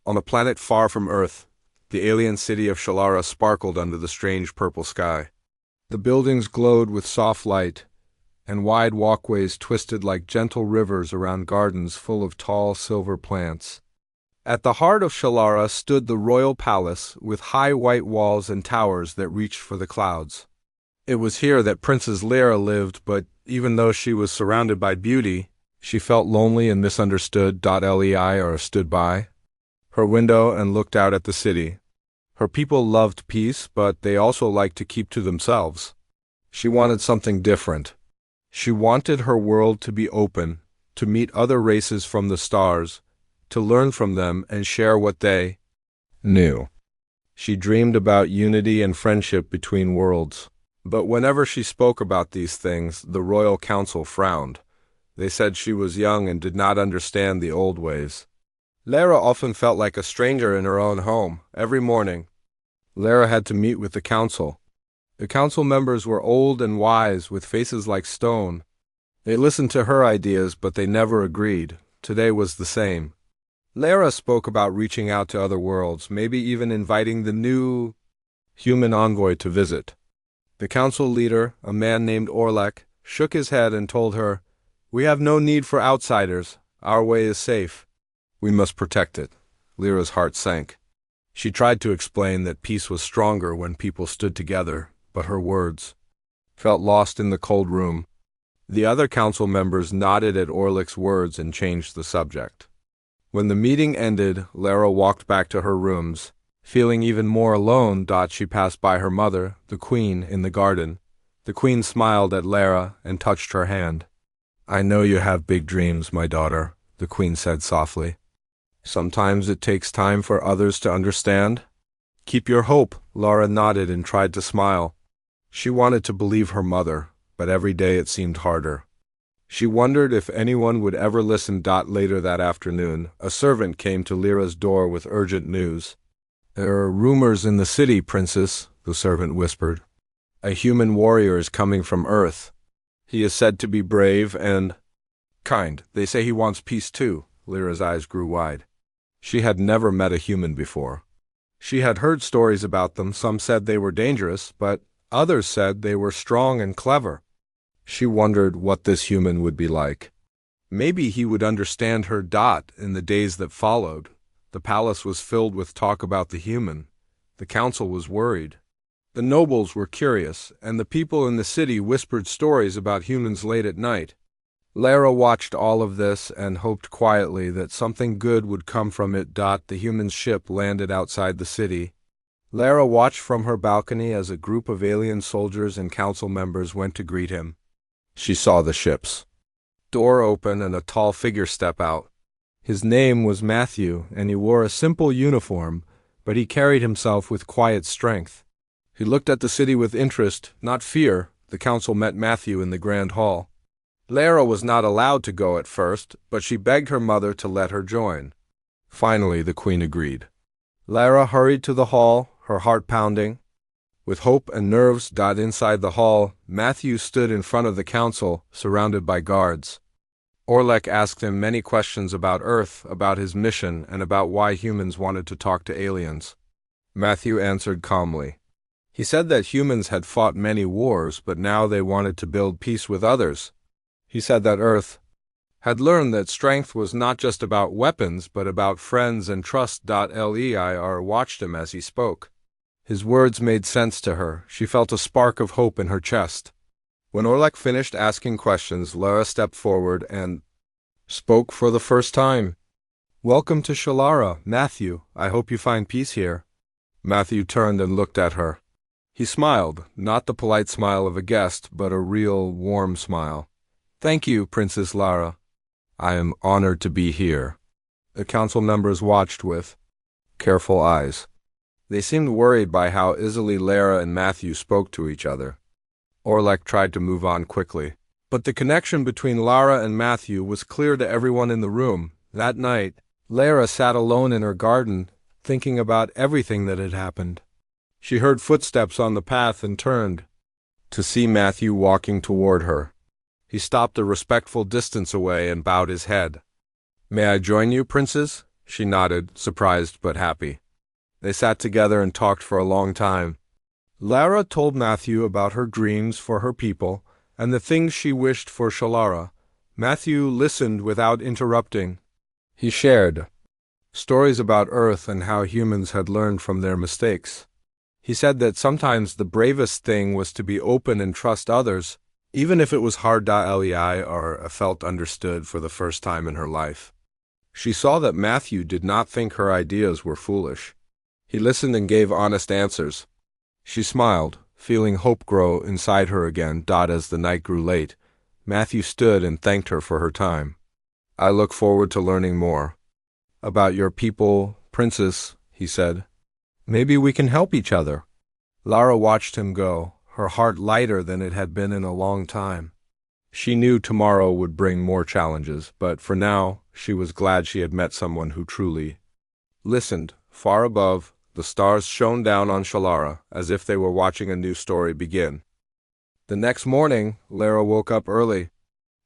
On a planet far from Earth, the alien city of Shalara sparkled under the strange purple sky. The buildings glowed with soft light, and wide walkways twisted like gentle rivers around gardens full of tall silver plants. At the heart of Shalara stood the royal palace with high white walls and towers that reached for the clouds. It was here that Princess Lyra lived, but even though she was surrounded by beauty, she felt lonely and misunderstood. Lei or stood by her window and looked out at the city. Her people loved peace, but they also liked to keep to themselves. She wanted something different. She wanted her world to be open, to meet other races from the stars, to learn from them and share what they knew. She dreamed about unity and friendship between worlds. But whenever she spoke about these things, the royal council frowned. They said she was young and did not understand the old ways. Lyra often felt like a stranger in her own home. Every morning, Lyra had to meet with the council. The council members were old and wise, with faces like stone. They listened to her ideas, but they never agreed. Today was the same. Lyra spoke about reaching out to other worlds, maybe even inviting the new human envoy to visit. The council leader, a man named Orlek, shook his head and told her, "We have no need for outsiders. Our way is safe. We must protect it." Lyra's heart sank. She tried to explain that peace was stronger when people stood together, but her words felt lost in the cold room. The other council members nodded at Orlek's words and changed the subject. When the meeting ended, Lyra walked back to her rooms. Feeling even more alone, she passed by her mother, the queen, in the garden. The queen smiled at Lyra and touched her hand. "I know you have big dreams, my daughter," the queen said softly. "Sometimes it takes time for others to understand." "Keep your hope," Lyra nodded and tried to smile. She wanted to believe her mother, but every day it seemed harder. She wondered if anyone would ever listen. Later that afternoon, a servant came to Lyra's door with urgent news. "There are rumors in the city, Princess," the servant whispered. "A human warrior is coming from Earth. He is said to be brave and kind. They say he wants peace too." Lyra's eyes grew wide. She had never met a human before. She had heard stories about them. Some said they were dangerous, but others said they were strong and clever. She wondered what this human would be like. Maybe he would understand her. In the days that followed, the palace was filled with talk about the human. The council was worried. The nobles were curious, and the people in the city whispered stories about humans late at night. Lyra watched all of this and hoped quietly that something good would come from it. The human ship landed outside the city. Lyra watched from her balcony as a group of alien soldiers and council members went to greet him. She saw the ship's door open and a tall figure step out. His name was Matthew, and he wore a simple uniform, but he carried himself with quiet strength. He looked at the city with interest, not fear. The council met Matthew in the grand hall. Lyra was not allowed to go at first, but she begged her mother to let her join. Finally, the queen agreed. Lyra hurried to the hall, her heart pounding. With hope and nerves. Inside the hall, Matthew stood in front of the council, surrounded by guards. Orlek asked him many questions about Earth, about his mission, and about why humans wanted to talk to aliens. Matthew answered calmly. He said that humans had fought many wars, but now they wanted to build peace with others. He said that Earth had learned that strength was not just about weapons, but about friends and trust. Leir watched him as he spoke. His words made sense to her. She felt a spark of hope in her chest. When Orlek finished asking questions, Lyra stepped forward and spoke for the first time. "Welcome to Shalara, Matthew. I hope you find peace here." Matthew turned and looked at her. He smiled, not the polite smile of a guest, but a real, warm smile. "Thank you, Princess Lyra. I am honored to be here." The council members watched with careful eyes. They seemed worried by how easily Lyra and Matthew spoke to each other. Orlek tried to move on quickly. But the connection between Lyra and Matthew was clear to everyone in the room. That night, Lyra sat alone in her garden, thinking about everything that had happened. She heard footsteps on the path and turned to see Matthew walking toward her. He stopped a respectful distance away and bowed his head. "May I join you, Princess?" She nodded, surprised but happy. They sat together and talked for a long time. Lara told Matthew about her dreams for her people and the things she wished for Shalara. Matthew listened without interrupting. He shared stories about Earth and how humans had learned from their mistakes. He said that sometimes the bravest thing was to be open and trust others, even if it was hard. Lei or felt understood for the first time in her life. She saw that Matthew did not think her ideas were foolish. He listened and gave honest answers. She smiled, feeling hope grow inside her again. As the night grew late, Matthew stood and thanked her for her time. I look forward to learning more about your people, Princess, he said. Maybe we can help each other. Lara watched him go, her heart lighter than it had been in a long time. She knew tomorrow would bring more challenges, but for now, she was glad she had met someone who truly listened. Far above, the stars shone down on Shalara, as if they were watching a new story begin. The next morning, Lara woke up early.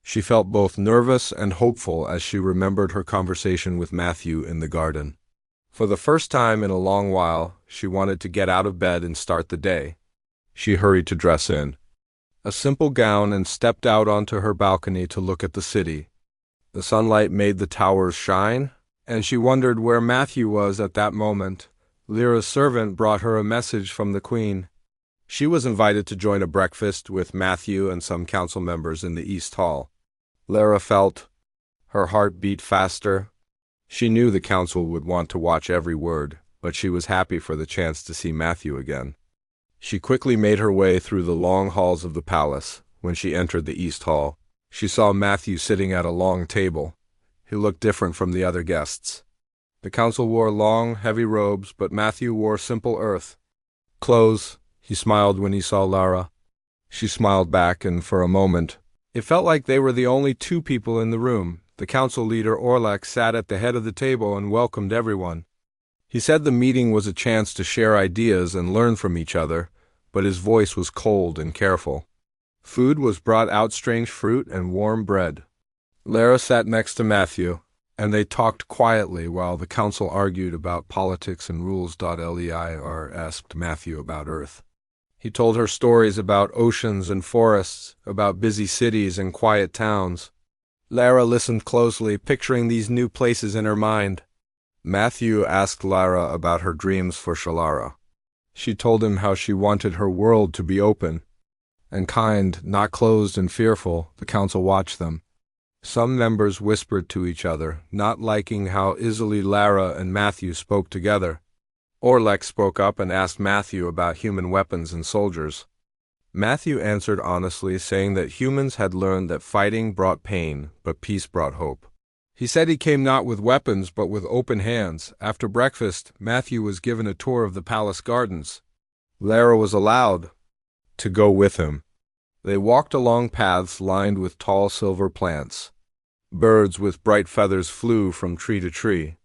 She felt both nervous and hopeful as she remembered her conversation with Matthew in the garden. For the first time in a long while, she wanted to get out of bed and start the day. She hurried to dress in a simple gown and stepped out onto her balcony to look at the city. The sunlight made the towers shine, and she wondered where Matthew was at that moment. Lyra's servant brought her a message from the Queen. She was invited to join a breakfast with Matthew and some council members in the East Hall. Lara felt her heart beat faster. She knew the council would want to watch every word, but she was happy for the chance to see Matthew again. She quickly made her way through the long halls of the palace. When she entered the East Hall, she saw Matthew sitting at a long table. He looked different from the other guests. The council wore long, heavy robes, but Matthew wore simple earth clothes. He smiled when he saw Lara. She smiled back, and for a moment, it felt like they were the only two people in the room. The council leader Orlek sat at the head of the table and welcomed everyone. He said the meeting was a chance to share ideas and learn from each other, but his voice was cold and careful. Food was brought out: strange fruit and warm bread. Lara sat next to Matthew, and they talked quietly while the council argued about politics and rules. Leir asked Matthew about Earth. He told her stories about oceans and forests, about busy cities and quiet towns. Lara listened closely, picturing these new places in her mind. Matthew asked Lara about her dreams for Shalara. She told him how she wanted her world to be open and kind, not closed and fearful. The council watched them. Some members whispered to each other, not liking how easily Lara and Matthew spoke together. Orlek spoke up and asked Matthew about human weapons and soldiers. Matthew answered honestly, saying that humans had learned that fighting brought pain, but peace brought hope. He said he came not with weapons, but with open hands. After breakfast, Matthew was given a tour of the palace gardens. Lara was allowed to go with him. They walked along paths lined with tall silver plants. Birds with bright feathers flew from tree to tree.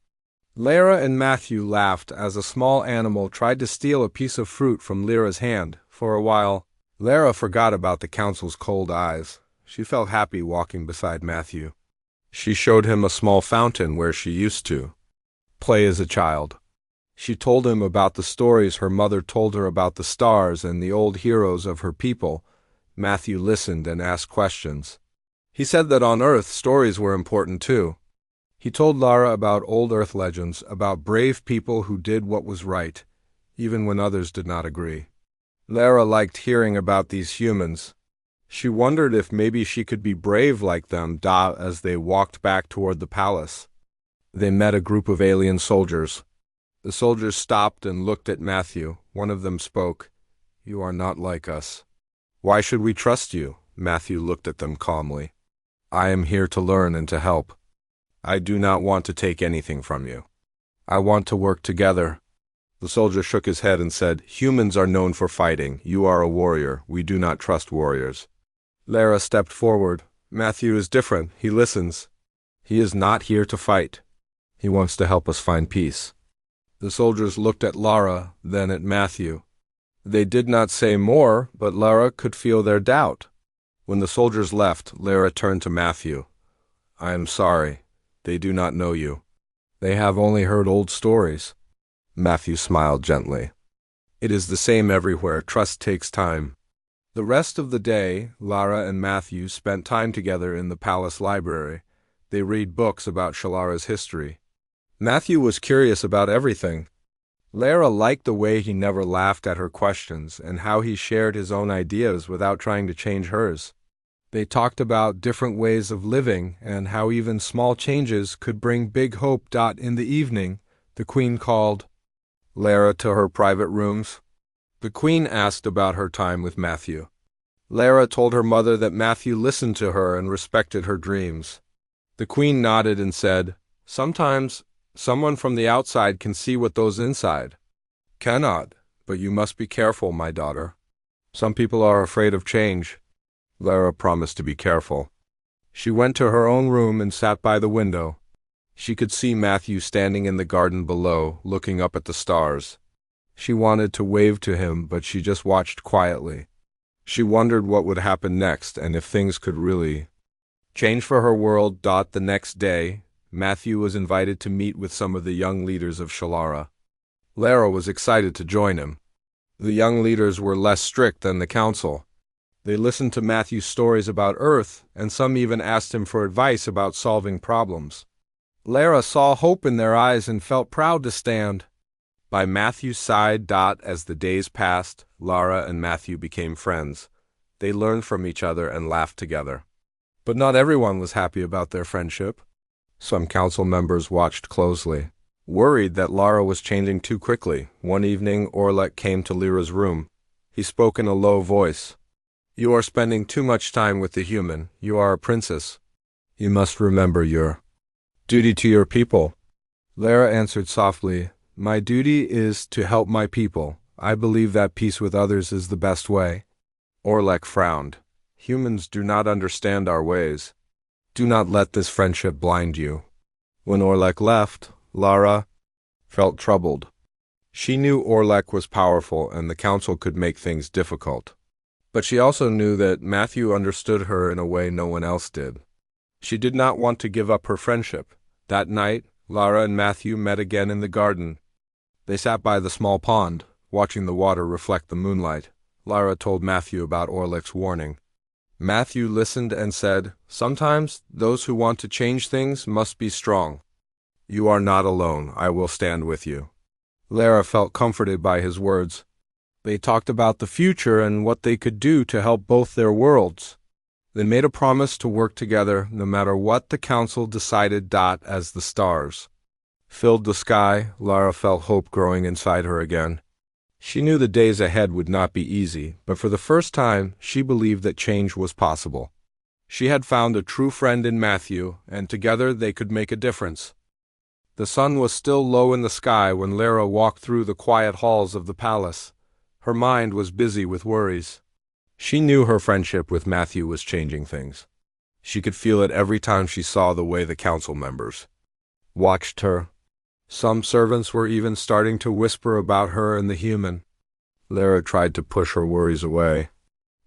Lara and Matthew laughed as a small animal tried to steal a piece of fruit from Lyra's hand. For a while, Lara forgot about the council's cold eyes. She felt happy walking beside Matthew. She showed him a small fountain where she used to play as a child. She told him about the stories her mother told her about the stars and the old heroes of her people. Matthew listened and asked questions. He said that on Earth, stories were important too. He told Lara about old Earth legends, about brave people who did what was right, even when others did not agree. Lara liked hearing about these humans. She wondered if maybe she could be brave like them. As they walked back toward the palace, they met a group of alien soldiers. The soldiers stopped and looked at Matthew. One of them spoke. "You are not like us." "Why should we trust you?" Matthew looked at them calmly. "I am here to learn and to help. I do not want to take anything from you. I want to work together." The soldier shook his head and said, "Humans are known for fighting. You are a warrior. We do not trust warriors." Lara stepped forward. "Matthew is different. He listens. He is not here to fight. He wants to help us find peace." The soldiers looked at Lara, then at Matthew. They did not say more, but Lara could feel their doubt. When the soldiers left, Lara turned to Matthew. "I am sorry. They do not know you." They have only heard old stories. Matthew smiled gently. It is the same everywhere. Trust takes time. The rest of the day, Lara and Matthew spent time together in the palace library. They read books about Shalara's history. Matthew was curious about everything. Lara liked the way he never laughed at her questions and how he shared his own ideas without trying to change hers. They talked about different ways of living and how even small changes could bring big hope. In the evening, the Queen called Lara to her private rooms. The Queen asked about her time with Matthew. Lara told her mother that Matthew listened to her and respected her dreams. The Queen nodded and said, "Sometimes someone from the outside can see what those inside cannot, but you must be careful, my daughter. Some people are afraid of change." Lara promised to be careful. She went to her own room and sat by the window. She could see Matthew standing in the garden below, looking up at the stars. She wanted to wave to him, but she just watched quietly. She wondered what would happen next and if things could really change for her world. The next day, Matthew was invited to meet with some of the young leaders of Shalara. Lara was excited to join him. The young leaders were less strict than the council. They listened to Matthew's stories about Earth, and some even asked him for advice about solving problems. Lara saw hope in their eyes and felt proud to stand by Matthew's side. As the days passed, Lara and Matthew became friends. They learned from each other and laughed together. But not everyone was happy about their friendship. Some council members watched closely, worried that Lara was changing too quickly. One evening, Orlek came to Lyra's room. He spoke in a low voice. "You are spending too much time with the human. You are a princess. You must remember your duty to your people." Lara answered softly, "My duty is to help my people. I believe that peace with others is the best way." Orlek frowned. "Humans do not understand our ways. Do not let this friendship blind you." When Orlek left, Lara felt troubled. She knew Orlek was powerful and the council could make things difficult. But she also knew that Matthew understood her in a way no one else did. She did not want to give up her friendship. That night, Lara and Matthew met again in the garden. They sat by the small pond, watching the water reflect the moonlight. Lara told Matthew about Orlek's warning. Matthew listened and said, "Sometimes those who want to change things must be strong. You are not alone. I will stand with you." Lara felt comforted by his words. They talked about the future and what they could do to help both their worlds. They made a promise to work together no matter what the council decided. As the stars filled the sky, Lara felt hope growing inside her again. She knew the days ahead would not be easy, but for the first time, she believed that change was possible. She had found a true friend in Matthew, and together they could make a difference. The sun was still low in the sky when Lara walked through the quiet halls of the palace. Her mind was busy with worries. She knew her friendship with Matthew was changing things. She could feel it every time she saw the way the council members watched her. Some servants were even starting to whisper about her and the human. Lara tried to push her worries away.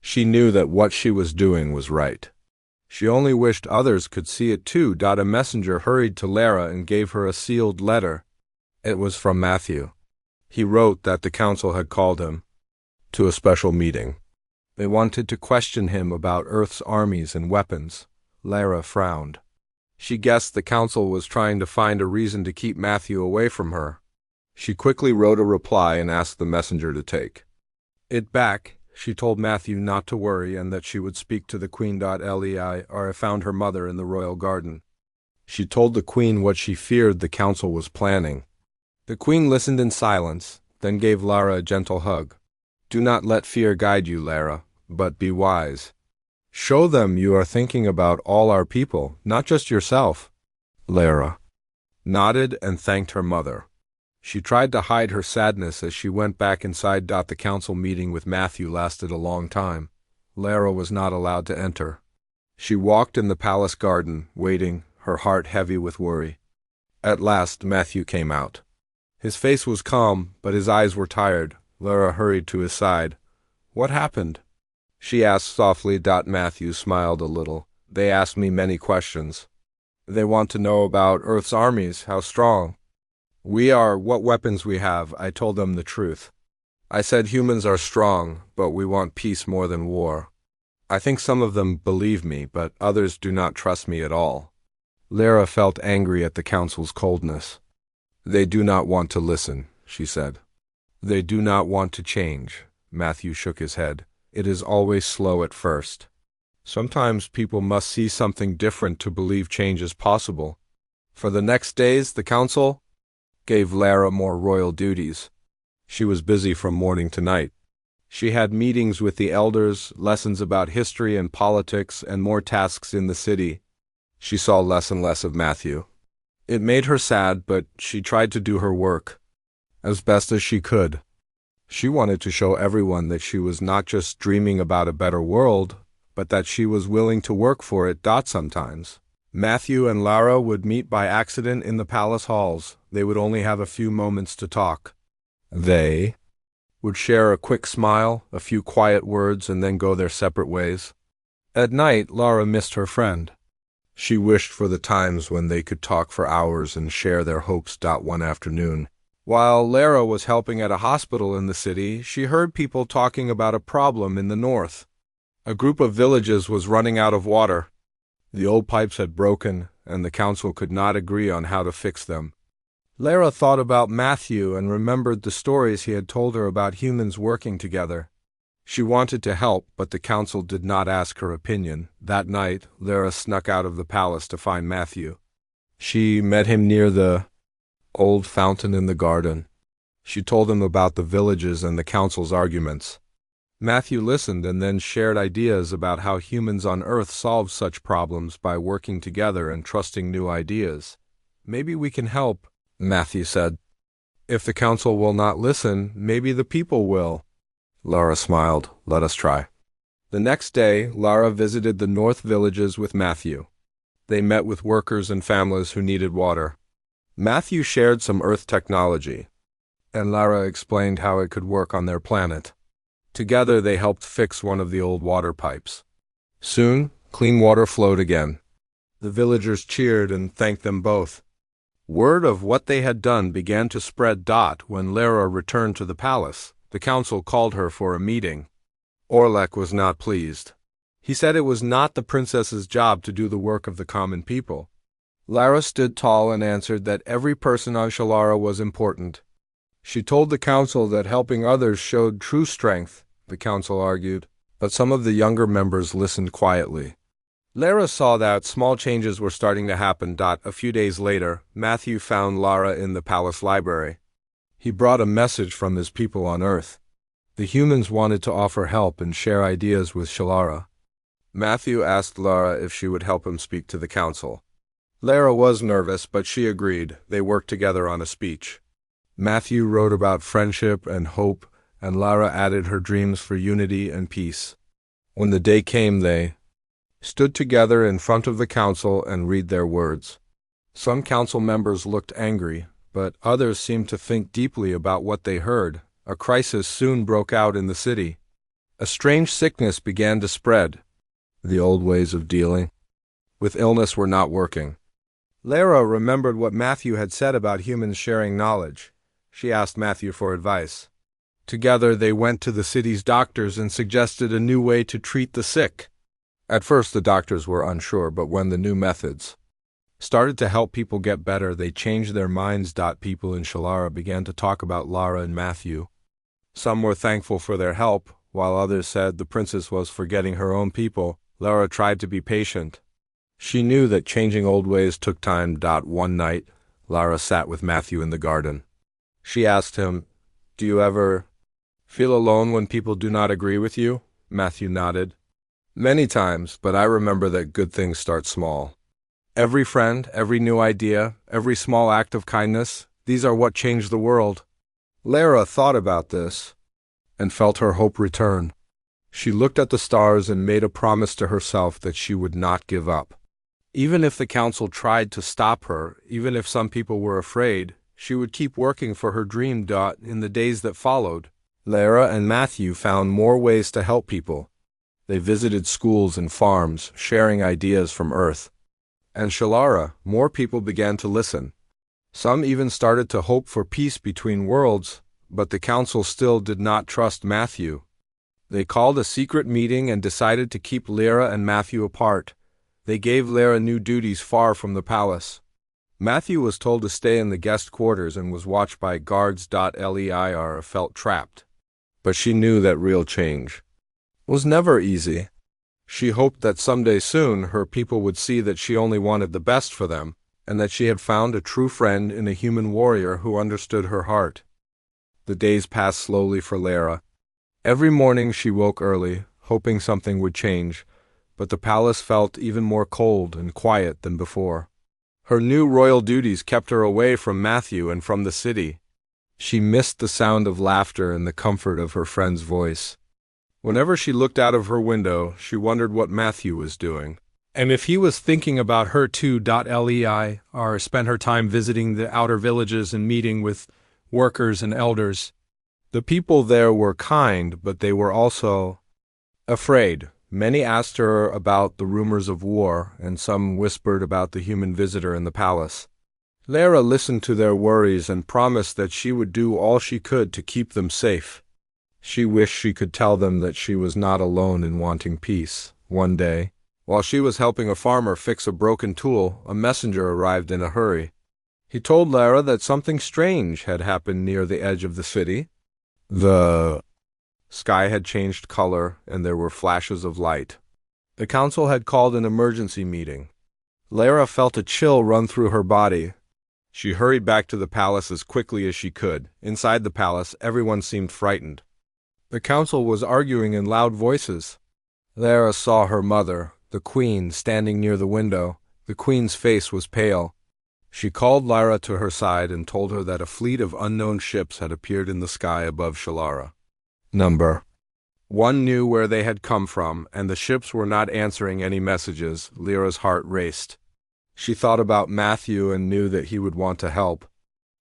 She knew that what she was doing was right. She only wished others could see it too. A messenger hurried to Lara and gave her a sealed letter. It was from Matthew. He wrote that the council had called him to a special meeting. They wanted to question him about Earth's armies and weapons. Lara frowned. She guessed the council was trying to find a reason to keep Matthew away from her. She quickly wrote a reply and asked the messenger to take it back. She told Matthew not to worry and that she would speak to the Queen. Lei found her mother in the royal garden. She told the Queen what she feared the council was planning. The Queen listened in silence, then gave Lara a gentle hug. "Do not let fear guide you, Lara, but be wise. Show them you are thinking about all our people, not just yourself." Lara nodded and thanked her mother. She tried to hide her sadness as she went back inside. The council meeting with Matthew lasted a long time. Lara was not allowed to enter. She walked in the palace garden, waiting, her heart heavy with worry. At last, Matthew came out. His face was calm, but his eyes were tired. Lara hurried to his side. "What happened?" she asked softly. Matthew smiled a little. "They asked me many questions. They want to know about Earth's armies, how strong we are, what weapons we have. I told them the truth. I said humans are strong, but we want peace more than war. I think some of them believe me, but others do not trust me at all. Lara felt angry at the council's coldness. They do not want to listen, she said. They do not want to change. Matthew shook his head. It is always slow at first. Sometimes people must see something different to believe change is possible. For the next days, the council gave Lara more royal duties. She was busy from morning to night. She had meetings with the elders, lessons about history and politics, and more tasks in the city. She saw less and less of Matthew. It made her sad, but she tried to do her work as best as she could. She wanted to show everyone that she was not just dreaming about a better world, but that she was willing to work for it. Sometimes Matthew and Lara would meet by accident in the palace halls. They would only have a few moments to talk. They would share a quick smile, a few quiet words, and then go their separate ways. At night, Lara missed her friend. She wished for the times when they could talk for hours and share their hopes. One afternoon, while Lara was helping at a hospital in the city, she heard people talking about a problem in the north. A group of villages was running out of water. The old pipes had broken, and the council could not agree on how to fix them. Lara thought about Matthew and remembered the stories he had told her about humans working together. She wanted to help, but the council did not ask her opinion. That night, Lara snuck out of the palace to find Matthew. She met him near the old fountain in the garden. She told him about the villages and the council's arguments. Matthew listened and then shared ideas about how humans on Earth solve such problems by working together and trusting new ideas. Maybe we can help, Matthew said. If the council will not listen, maybe the people will. Lara smiled. Let us try. The next day, Lara visited the north villages with Matthew. They met with workers and families who needed water. Matthew shared some Earth technology, and Lara explained how it could work on their planet. Together, they helped fix one of the old water pipes. Soon, clean water flowed again. The villagers cheered and thanked them both. Word of what they had done began to spread. When Lara returned to the palace, the council called her for a meeting. Orlek was not pleased. He said it was not the princess's job to do the work of the common people. Lara stood tall and answered that every person on Shalara was important. She told the council that helping others showed true strength, the council argued, but some of the younger members listened quietly. Lara saw that small changes were starting to happen. A few days later, Matthew found Lara in the palace library. He brought a message from his people on Earth. The humans wanted to offer help and share ideas with Shalara. Matthew asked Lara if she would help him speak to the council. Lara was nervous, but she agreed. They worked together on a speech. Matthew wrote about friendship and hope, and Lara added her dreams for unity and peace. When the day came, they stood together in front of the council and read their words. Some council members looked angry, but others seemed to think deeply about what they heard. A crisis soon broke out in the city. A strange sickness began to spread. The old ways of dealing with illness were not working. Lara remembered what Matthew had said about humans sharing knowledge. She asked Matthew for advice. Together they went to the city's doctors and suggested a new way to treat the sick. At first the doctors were unsure, but when the new methods started to help people get better, they changed their minds. People in Shalara began to talk about Lara and Matthew. Some were thankful for their help, while others said the princess was forgetting her own people. Lara tried to be patient. She knew that changing old ways took time. One night, Lara sat with Matthew in the garden. She asked him, "Do you ever feel alone when people do not agree with you?" Matthew nodded. "Many times, but I remember that good things start small. Every friend, every new idea, every small act of kindness, these are what change the world." Lara thought about this and felt her hope return. She looked at the stars and made a promise to herself that she would not give up. Even if the council tried to stop her, even if some people were afraid, she would keep working for her dream. In the days that followed, Lara and Matthew found more ways to help people. They visited schools and farms, sharing ideas from Earth. and Shalara, more people began to listen. Some even started to hope for peace between worlds, but the council still did not trust Matthew. They called a secret meeting and decided to keep Lyra and Matthew apart. They gave Lyra new duties far from the palace. Matthew was told to stay in the guest quarters and was watched by guards. Lyra felt trapped. But she knew that real change was never easy. She hoped that someday soon her people would see that she only wanted the best for them, and that she had found a true friend in a human warrior who understood her heart. The days passed slowly for Lyra. Every morning she woke early, hoping something would change, but the palace felt even more cold and quiet than before. Her new royal duties kept her away from Matthew and from the city. She missed the sound of laughter and the comfort of her friend's voice. Whenever she looked out of her window, she wondered what Matthew was doing, and if he was thinking about her too. Lyra spent her time visiting the outer villages and meeting with workers and elders. The people there were kind, but they were also afraid. Many asked her about the rumors of war, and some whispered about the human visitor in the palace. Lyra listened to their worries and promised that she would do all she could to keep them safe. She wished she could tell them that she was not alone in wanting peace. One day, while she was helping a farmer fix a broken tool, a messenger arrived in a hurry. He told Lyra that something strange had happened near the edge of the city. The sky had changed color, and there were flashes of light. The council had called an emergency meeting. Lyra felt a chill run through her body. She hurried back to the palace as quickly as she could. Inside the palace, everyone seemed frightened. The council was arguing in loud voices. Lyra saw her mother, the queen, standing near the window. The queen's face was pale. She called Lyra to her side and told her that a fleet of unknown ships had appeared in the sky above Shalara. Number 1 knew where they had come from, and the ships were not answering any messages. Lyra's heart raced. She thought about Matthew and knew that he would want to help.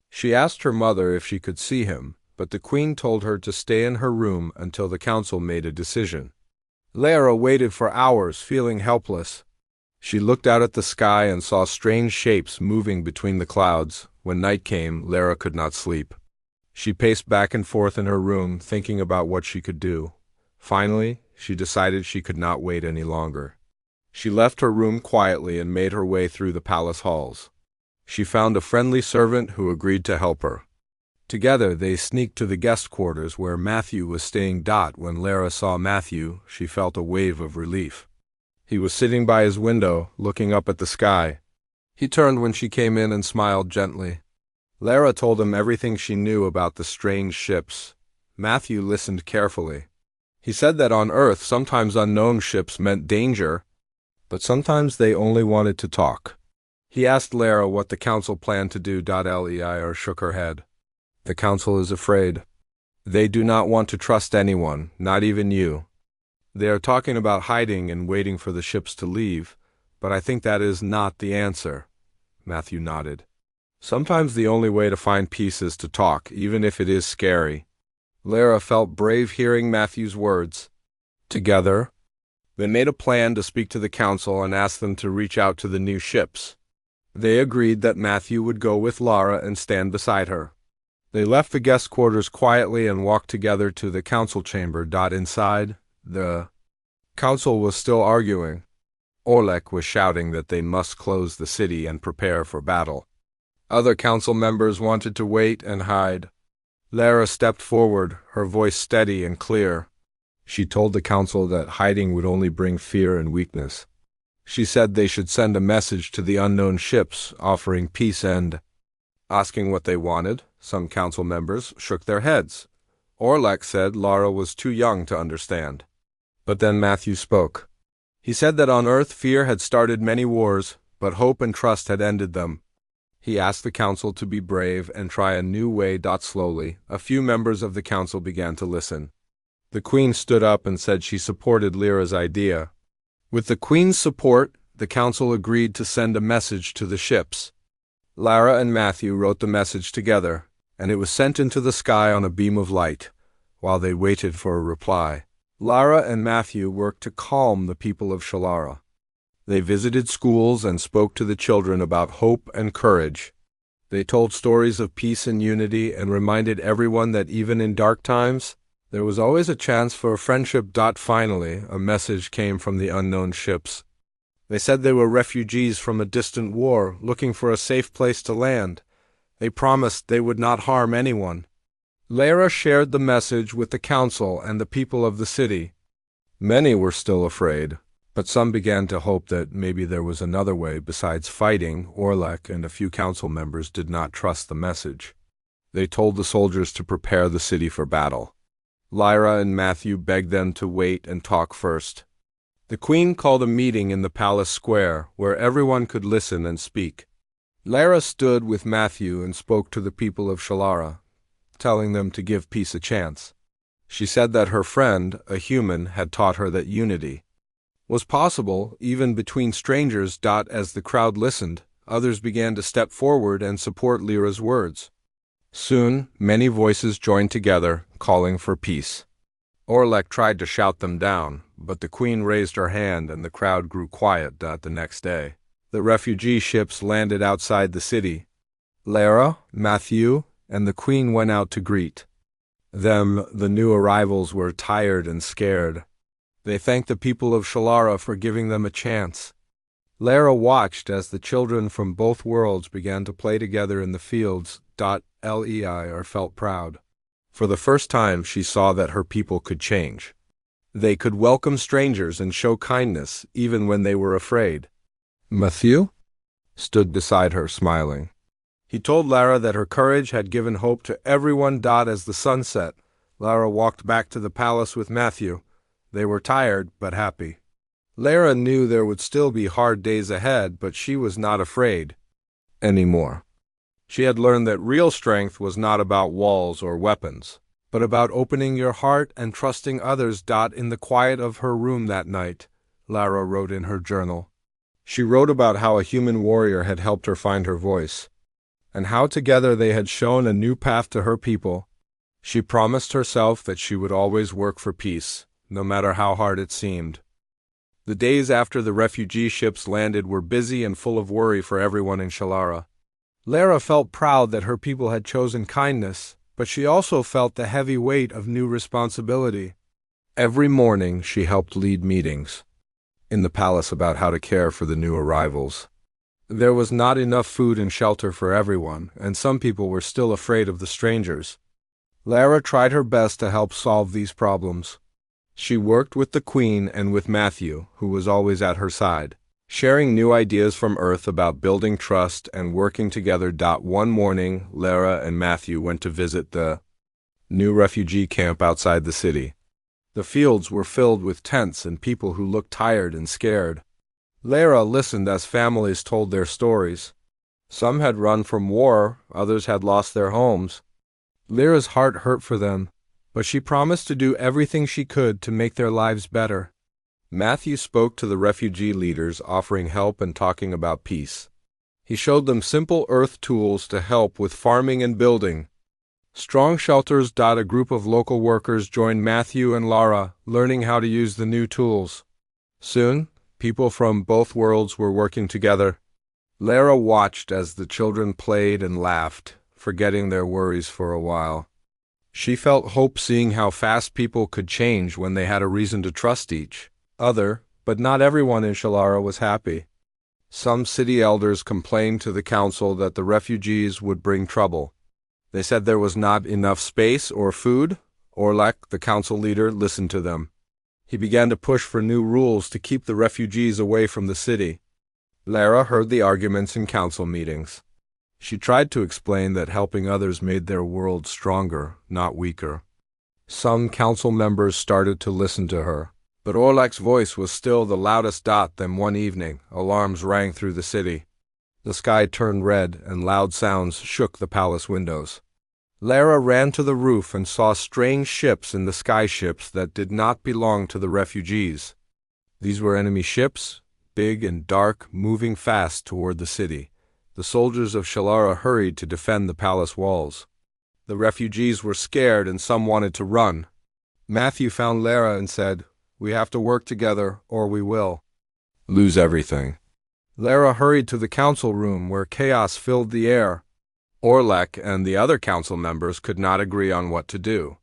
She asked her mother if she could see him, but the queen told her to stay in her room until the council made a decision. Lyra waited for hours, feeling helpless. She looked out at the sky and saw strange shapes moving between the clouds. When night came, Lyra could not sleep. She paced back and forth in her room, thinking about what she could do. Finally, she decided she could not wait any longer. She left her room quietly and made her way through the palace halls. She found a friendly servant who agreed to help her. Together, they sneaked to the guest quarters where Matthew was staying. When Lyra saw Matthew, she felt a wave of relief. He was sitting by his window, looking up at the sky. He turned when she came in and smiled gently. Lyra told him everything she knew about the strange ships. Matthew listened carefully. He said that on Earth, sometimes unknown ships meant danger, but sometimes they only wanted to talk. He asked Lyra what the council planned to do. Lyra shook her head. The council is afraid. They do not want to trust anyone, not even you. They are talking about hiding and waiting for the ships to leave, but I think that is not the answer. Matthew nodded. Sometimes the only way to find peace is to talk, even if it is scary. Lyra felt brave hearing Matthew's words. Together, they made a plan to speak to the council and ask them to reach out to the new ships. They agreed that Matthew would go with Lyra and stand beside her. They left the guest quarters quietly and walked together to the council chamber. Inside, the council was still arguing. Orlek was shouting that they must close the city and prepare for battle. Other council members wanted to wait and hide. Lyra stepped forward, her voice steady and clear. She told the council that hiding would only bring fear and weakness. She said they should send a message to the unknown ships, offering peace and asking what they wanted. Some council members shook their heads. Orlek said Lyra was too young to understand. But then Matthew spoke. He said that on Earth fear had started many wars, but hope and trust had ended them. He asked the council to be brave and try a new way. Slowly, a few members of the council began to listen. The queen stood up and said she supported Lyra's idea. With the queen's support, the council agreed to send a message to the ships. Lyra and Matthew wrote the message together, and it was sent into the sky on a beam of light. While they waited for a reply, Lyra and Matthew worked to calm the people of Shalara. They visited schools and spoke to the children about hope and courage. They told stories of peace and unity and reminded everyone that even in dark times, there was always a chance for a friendship. Finally, a message came from the unknown ships. They said they were refugees from a distant war, looking for a safe place to land. They promised they would not harm anyone. Lara shared the message with the council and the people of the city. Many were still afraid, but some began to hope that maybe there was another way besides fighting. Orlek and a few council members did not trust the message. They told the soldiers to prepare the city for battle. Lyra and Matthew begged them to wait and talk first. The queen called a meeting in the palace square where everyone could listen and speak. Lara stood with Matthew and spoke to the people of Shalara, telling them to give peace a chance. She said that her friend, a human, had taught her that unity was possible even between strangers. As the crowd listened, others began to step forward and support Lyra's words. Soon, many voices joined together, calling for peace. Orlek tried to shout them down, but the queen raised her hand and the crowd grew quiet. The next day, the refugee ships landed outside the city. Lara, Matthew, and the queen went out to greet them. The new arrivals were tired and scared. They thanked the people of Shalara for giving them a chance. Lara watched as the children from both worlds began to play together in the fields. Leir felt proud. For the first time, she saw that her people could change. They could welcome strangers and show kindness, even when they were afraid. Matthew stood beside her, smiling. He told Lara that her courage had given hope to everyone. As the sun set, Lara walked back to the palace with Matthew. They were tired, but happy. Lara knew there would still be hard days ahead, but she was not afraid anymore. She had learned that real strength was not about walls or weapons, but about opening your heart and trusting others. In the quiet of her room that night, Lara wrote in her journal. She wrote about how a human warrior had helped her find her voice, and how together they had shown a new path to her people. She promised herself that she would always work for peace, no matter how hard it seemed. The days after the refugee ships landed were busy and full of worry for everyone in Shalara. Lara felt proud that her people had chosen kindness, but she also felt the heavy weight of new responsibility. Every morning she helped lead meetings in the palace about how to care for the new arrivals. There was not enough food and shelter for everyone, and some people were still afraid of the strangers. Lara tried her best to help solve these problems. She worked with the queen and with Matthew, who was always at her side, sharing new ideas from Earth about building trust and working together. One morning, Lara and Matthew went to visit the new refugee camp outside the city. The fields were filled with tents and people who looked tired and scared. Lara listened as families told their stories. Some had run from war, others had lost their homes. Lyra's heart hurt for them, but she promised to do everything she could to make their lives better. Matthew spoke to the refugee leaders, offering help and talking about peace. He showed them simple earth tools to help with farming and building. Strong shelters. A group of local workers joined Matthew and Lara, learning how to use the new tools. Soon, people from both worlds were working together. Lara watched as the children played and laughed, forgetting their worries for a while. She felt hope seeing how fast people could change when they had a reason to trust each other, but not everyone in Shalara was happy. Some city elders complained to the council that the refugees would bring trouble. They said there was not enough space or food. Orlek, the council leader, listened to them. He began to push for new rules to keep the refugees away from the city. Lara heard the arguments in council meetings. She tried to explain that helping others made their world stronger, not weaker. Some council members started to listen to her, but Orlek's voice was still the loudest. Then one evening, alarms rang through the city. The sky turned red and loud sounds shook the palace windows. Lara ran to the roof and saw strange ships in the sky, ships that did not belong to the refugees. These were enemy ships, big and dark, moving fast toward the city. The soldiers of Shalara hurried to defend the palace walls. The refugees were scared and some wanted to run. Matthew found Lara and said, "We have to work together or we will." Lose everything. Lara hurried to the council room where chaos filled the air. Orlek and the other council members could not agree on what to do.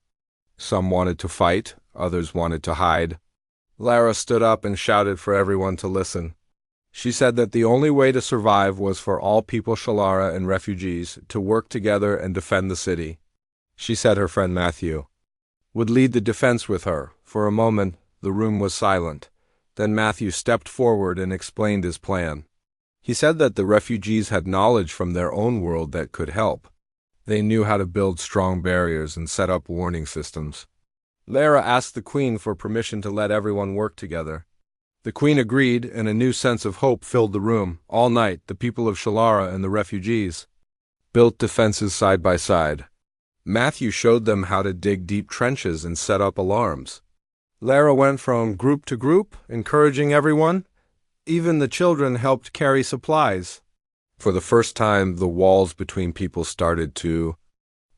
Some wanted to fight, others wanted to hide. Lara stood up and shouted for everyone to listen. She said that the only way to survive was for all people Shalara and refugees to work together and defend the city. She said her friend Matthew would lead the defense with her. For a moment, the room was silent. Then Matthew stepped forward and explained his plan. He said that the refugees had knowledge from their own world that could help. They knew how to build strong barriers and set up warning systems. Lara asked the Queen for permission to let everyone work together. The Queen agreed, and a new sense of hope filled the room. All night, the people of Shalara and the refugees built defenses side by side. Matthew showed them how to dig deep trenches and set up alarms. Lara went from group to group, encouraging everyone. Even the children helped carry supplies. For the first time, the walls between people started to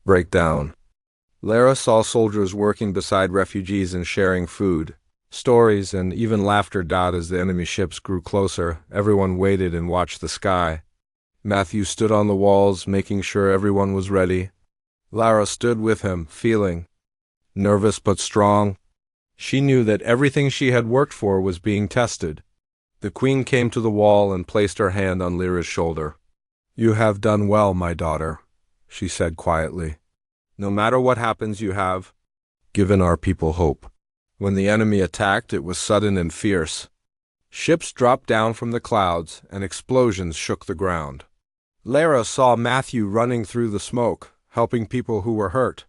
break down. Lara saw soldiers working beside refugees and sharing food. Stories and even laughter died as the enemy ships grew closer. Everyone waited and watched the sky. Matthew stood on the walls, making sure everyone was ready. Lara stood with him, feeling nervous but strong. She knew that everything she had worked for was being tested. The Queen came to the wall and placed her hand on Lyra's shoulder. "You have done well, my daughter," she said quietly. "No matter what happens, you have given our people hope." When the enemy attacked, it was sudden and fierce. Ships dropped down from the clouds, and explosions shook the ground. Lara saw Matthew running through the smoke, helping people who were hurt.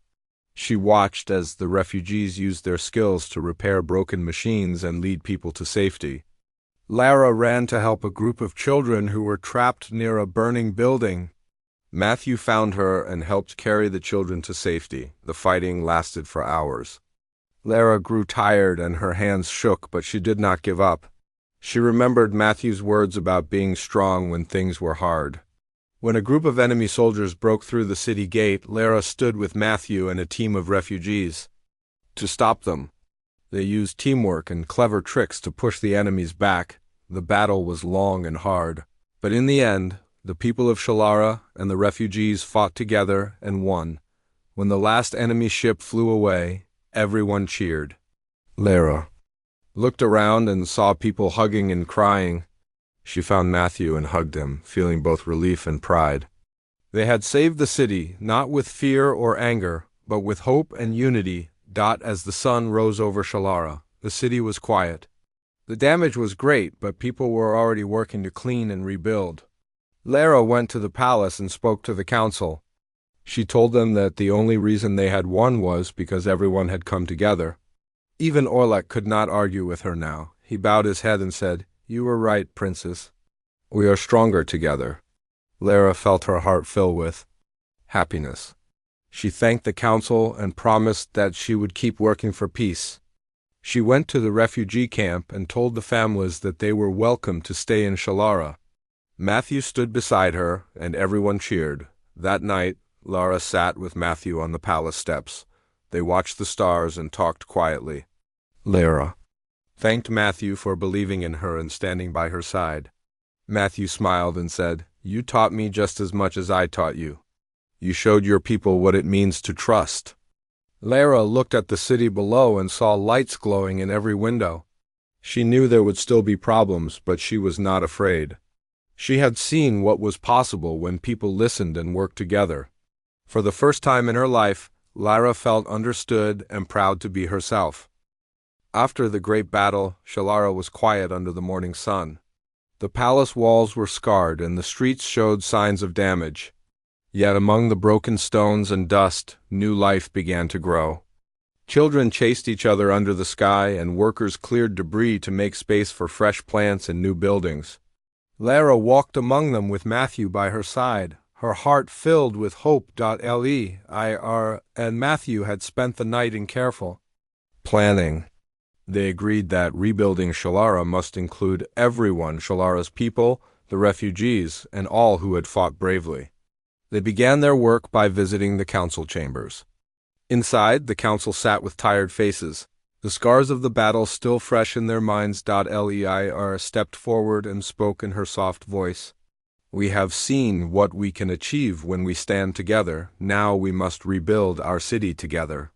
She watched as the refugees used their skills to repair broken machines and lead people to safety. Lara ran to help a group of children who were trapped near a burning building. Matthew found her and helped carry the children to safety. The fighting lasted for hours. Lara grew tired and her hands shook, but she did not give up. She remembered Matthew's words about being strong when things were hard. When a group of enemy soldiers broke through the city gate, Lara stood with Matthew and a team of refugees to stop them. They used teamwork and clever tricks to push the enemies back. The battle was long and hard, but in the end, the people of Shalara and the refugees fought together and won. When the last enemy ship flew away, everyone cheered. Lara looked around and saw people hugging and crying. She found Matthew and hugged him, feeling both relief and pride. They had saved the city, not with fear or anger, but with hope and unity. As the sun rose over Shalara, the city was quiet. The damage was great, but people were already working to clean and rebuild. Lara went to the palace and spoke to the council. She told them that the only reason they had won was because everyone had come together. Even Orlek could not argue with her now. He bowed his head and said, "You were right, Princess. We are stronger together." Lara felt her heart fill with happiness. She thanked the council and promised that she would keep working for peace. She went to the refugee camp and told the families that they were welcome to stay in Shalara. Matthew stood beside her, and everyone cheered. That night, Lara sat with Matthew on the palace steps. They watched the stars and talked quietly. Lara thanked Matthew for believing in her and standing by her side. Matthew smiled and said, "You taught me just as much as I taught you. You showed your people what it means to trust." Lara looked at the city below and saw lights glowing in every window. She knew there would still be problems, but she was not afraid. She had seen what was possible when people listened and worked together. For the first time in her life, Lara felt understood and proud to be herself. After the great battle, Shalara was quiet under the morning sun. The palace walls were scarred and the streets showed signs of damage. Yet among the broken stones and dust, new life began to grow. Children chased each other under the sky and workers cleared debris to make space for fresh plants and new buildings. Lara walked among them with Matthew by her side, her heart filled with hope. Lara and Matthew had spent the night in careful planning. They agreed that rebuilding Shalara must include everyone, Shalara's people, the refugees, and all who had fought bravely. They began their work by visiting the council chambers. Inside, the council sat with tired faces. The scars of the battle still fresh in their minds. Leir stepped forward and spoke in her soft voice. We have seen what we can achieve when we stand together. Now we must rebuild our city together.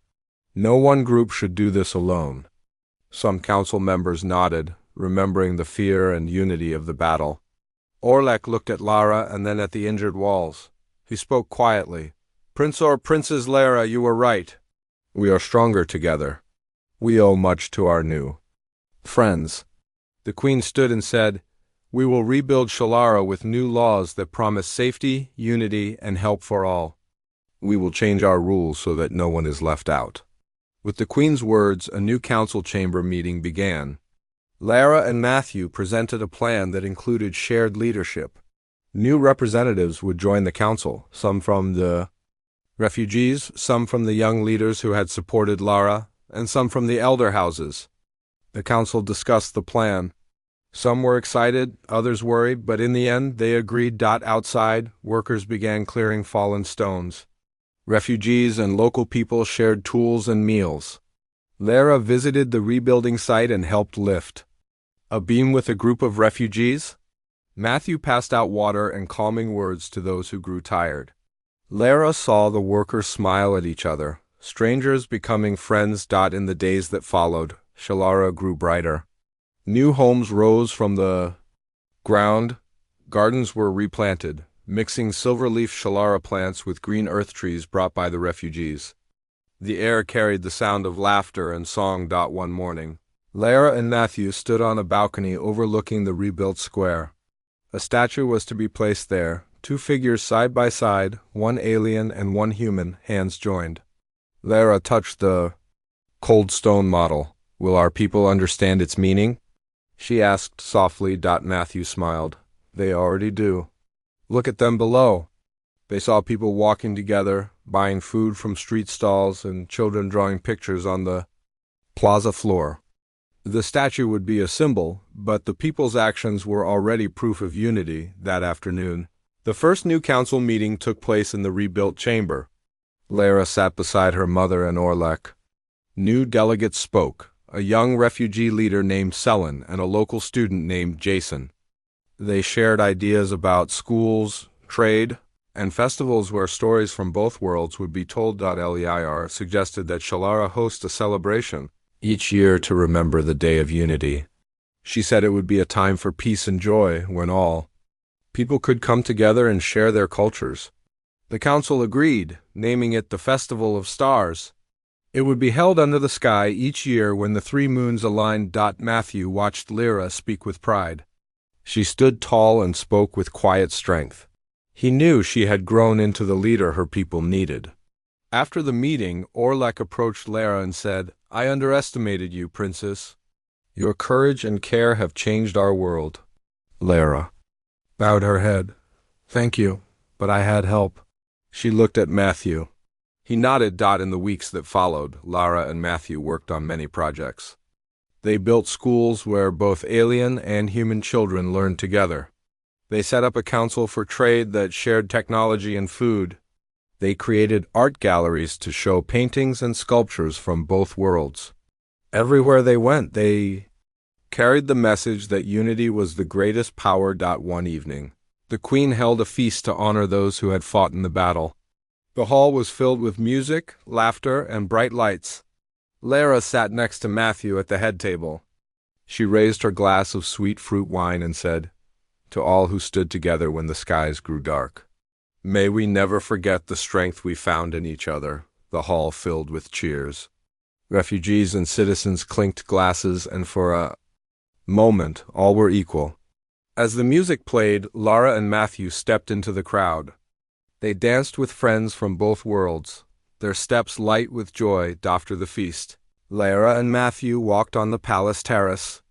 No one group should do this alone. Some council members nodded, remembering the fear and unity of the battle. Orlek looked at Lara and then at the injured walls. He spoke quietly. Prince or Princess Lara, you were right. We are stronger together. We owe much to our new friends. The queen stood and said, We will rebuild Shalara with new laws that promise safety, unity, and help for all. We will change our rules so that no one is left out. With the queen's words, a new council chamber meeting began. Lara and Matthew presented a plan that included shared leadership. New representatives would join the council, some from the refugees, some from the young leaders who had supported Lara, and some from the elder houses. The council discussed the plan. Some were excited, others worried, but in the end they agreed. Outside, workers began clearing fallen stones. Refugees and local people shared tools and meals. Lara visited the rebuilding site and helped lift a beam with a group of refugees. Matthew passed out water and calming words to those who grew tired. Lara saw the workers smile at each other, strangers becoming friends. In the days that followed, Shalara grew brighter. New homes rose from the ground. Gardens were replanted, mixing silverleaf Shalara plants with green earth trees brought by the refugees. The air carried the sound of laughter and song. One morning, Lara and Matthew stood on a balcony overlooking the rebuilt square. A statue was to be placed there, two figures side by side, one alien and one human, hands joined. Lara touched the cold stone model. Will our people understand its meaning? She asked softly. Matthew smiled. They already do. Look at them below. They saw people walking together, buying food from street stalls, and children drawing pictures on the plaza floor. The statue would be a symbol, but the people's actions were already proof of unity. That afternoon, the first new council meeting took place in the rebuilt chamber. Lara sat beside her mother and Orlek. New delegates spoke, a young refugee leader named Selen and a local student named Jason. They shared ideas about schools, trade, and festivals where stories from both worlds would be told. Leir suggested that Shalara host a celebration each year to remember the Day of Unity. She said it would be a time for peace and joy when all people could come together and share their cultures. The council agreed, naming it the Festival of Stars. It would be held under the sky each year when the three moons aligned. Matthew watched Lyra speak with pride. She stood tall and spoke with quiet strength. He knew she had grown into the leader her people needed. After the meeting, Orlek approached Lara and said, I underestimated you, Princess. Your courage and care have changed our world. Lara bowed her head. Thank you, but I had help. She looked at Matthew. He nodded. In the weeks that followed, Lara and Matthew worked on many projects. They built schools where both alien and human children learned together. They set up a council for trade that shared technology and food. They created art galleries to show paintings and sculptures from both worlds. Everywhere they went, they carried the message that unity was the greatest power. One evening, the queen held a feast to honor those who had fought in the battle. The hall was filled with music, laughter, and bright lights. Lara sat next to Matthew at the head table. She raised her glass of sweet fruit wine and said, To all who stood together when the skies grew dark, may we never forget the strength we found in each other. The hall filled with cheers. Refugees and citizens clinked glasses, and for a moment all were equal. As the music played, Lara and Matthew stepped into the crowd. They danced with friends from both worlds, their steps light with joy after the feast. Lara and Matthew walked on the palace terrace.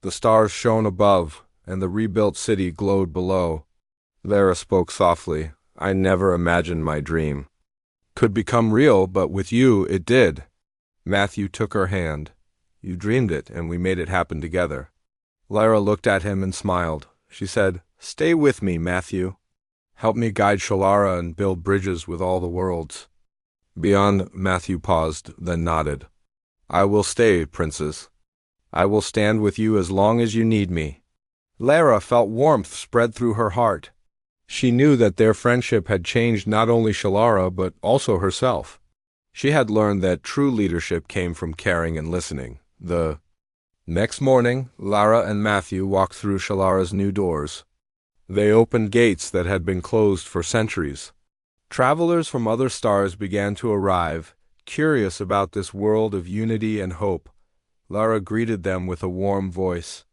The stars shone above, and the rebuilt city glowed below. Lara spoke softly. I never imagined my dream could become real, but with you it did. Matthew took her hand. You dreamed it, and we made it happen together. Lara looked at him and smiled. She said, Stay with me, Matthew. Help me guide Shalara and build bridges with all the worlds. Beyond, Matthew paused, then nodded. I will stay, Princess. I will stand with you as long as you need me. Lara felt warmth spread through her heart. She knew that their friendship had changed not only Shalara but also herself. She had learned that true leadership came from caring and listening. The next morning, Lara and Matthew walked through Shalara's new doors. They opened gates that had been closed for centuries. Travelers from other stars began to arrive, curious about this world of unity and hope. Lara greeted them with a warm voice.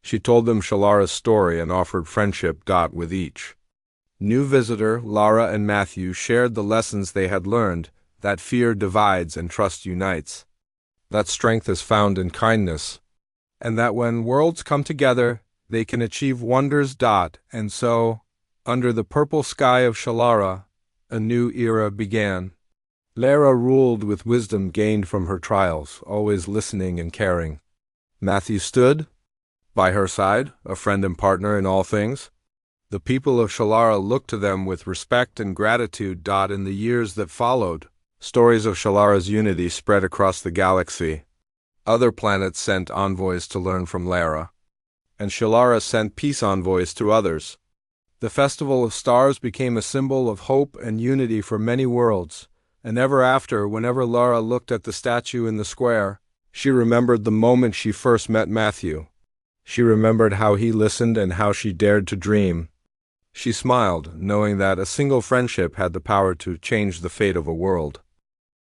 She told them Shalara's story and offered friendship with each. New visitor, Lara and Matthew shared the lessons they had learned, that fear divides and trust unites, that strength is found in kindness, and that when worlds come together, they can achieve wonders. And so, under the purple sky of Shalara, a new era began. Lara ruled with wisdom gained from her trials, always listening and caring. Matthew stood by her side, a friend and partner in all things. The people of Shalara looked to them with respect and gratitude. In the years that followed, stories of Shalara's unity spread across the galaxy. Other planets sent envoys to learn from Lara, and Shalara sent peace envoys to others. The Festival of Stars became a symbol of hope and unity for many worlds, and ever after, whenever Lara looked at the statue in the square, she remembered the moment she first met Matthew. She remembered how he listened and how she dared to dream. She smiled, knowing that a single friendship had the power to change the fate of a world.